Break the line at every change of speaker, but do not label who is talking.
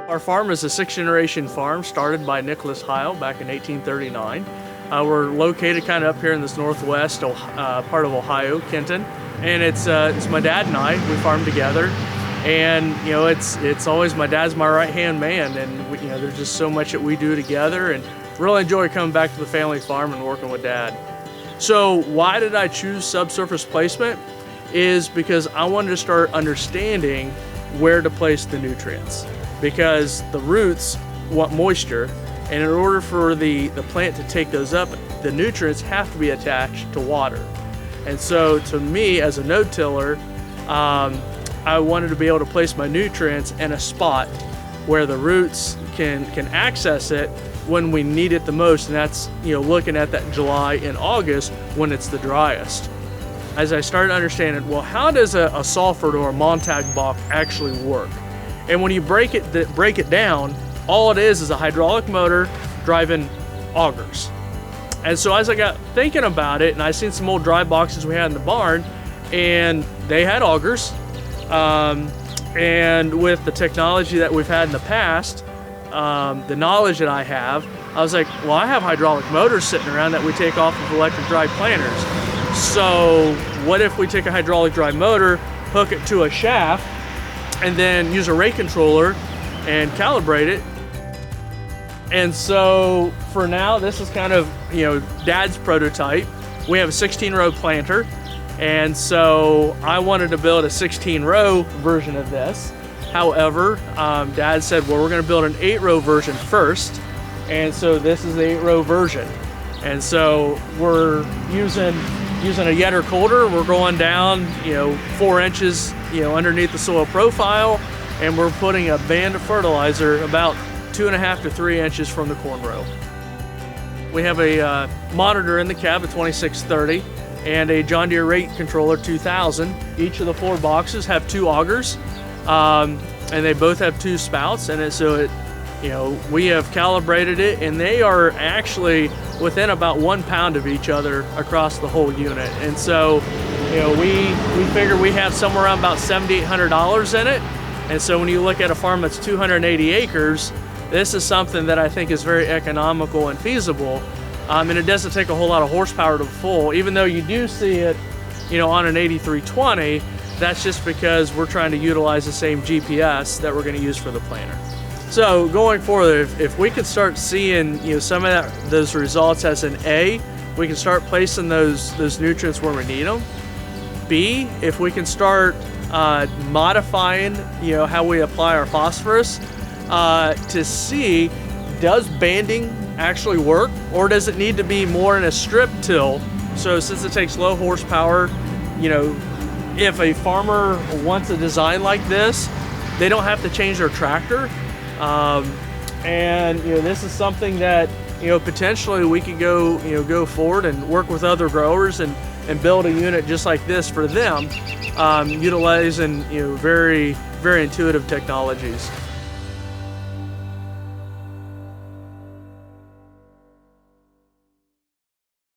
Our farm is a 6th-generation farm started by Nicholas Heil back in 1839. We're located kind of up here in this northwest part of Ohio, Kenton, and it's my dad and I. We farm together, and it's always my dad's my right-hand man, and there's just so much that we do together, and really enjoy coming back to the family farm and working with Dad. So why did I choose subsurface placement? Is because I wanted to start understanding where to place the nutrients, because the roots want moisture, and in order for the plant to take those up, the nutrients have to be attached to water. And so to me, as a no-tiller, I wanted to be able to place my nutrients in a spot where the roots can access it when we need it the most, and that's looking at that July and August when it's the driest. As I started understanding, well, how does a Salford or a Montag Bach actually work? And when you break it down, all it is a hydraulic motor driving augers. And so as I got thinking about it, and I seen some old dry boxes we had in the barn, and they had augers. And with the technology that we've had in the past, the knowledge that I have, I was like, well, I have hydraulic motors sitting around that we take off of electric drive planters. So what if we take a hydraulic drive motor, hook it to a shaft, and then use a rate controller and calibrate it? And so for now, this is kind of Dad's prototype. We have a 16-row planter, and so I wanted to build a 16-row version of this. However, Dad said, well, we're going to build an 8-row version first, and so this is the 8-row version. And so we're using a Yetter coulter. We're going down 4 inches underneath the soil profile, and we're putting a band of fertilizer about 2.5 to 3 inches from the corn row. We have a monitor in the cab, a 2630, and a John Deere rate controller 2000. Each of the 4 boxes have 2 augers, and they both have 2 spouts, and we have calibrated it, and they are actually within about 1 pound of each other across the whole unit. And so we figure we have somewhere around about $7,800 in it. And so when you look at a farm that's 280 acres, this is something that I think is very economical and feasible. And it doesn't take a whole lot of horsepower to full, even though you do see it on an 8320. That's just because we're trying to utilize the same GPS that we're going to use for the planter. So going forward, if we could start seeing some of those results as an A, we can start placing those nutrients where we need them. B, if we can start modifying how we apply our phosphorus, to see, does banding actually work, or does it need to be more in a strip till? So since it takes low horsepower, if a farmer wants a design like this, they don't have to change their tractor. And this is something that potentially we could go forward and work with other growers and build a unit just like this for them, utilizing very, very intuitive technologies.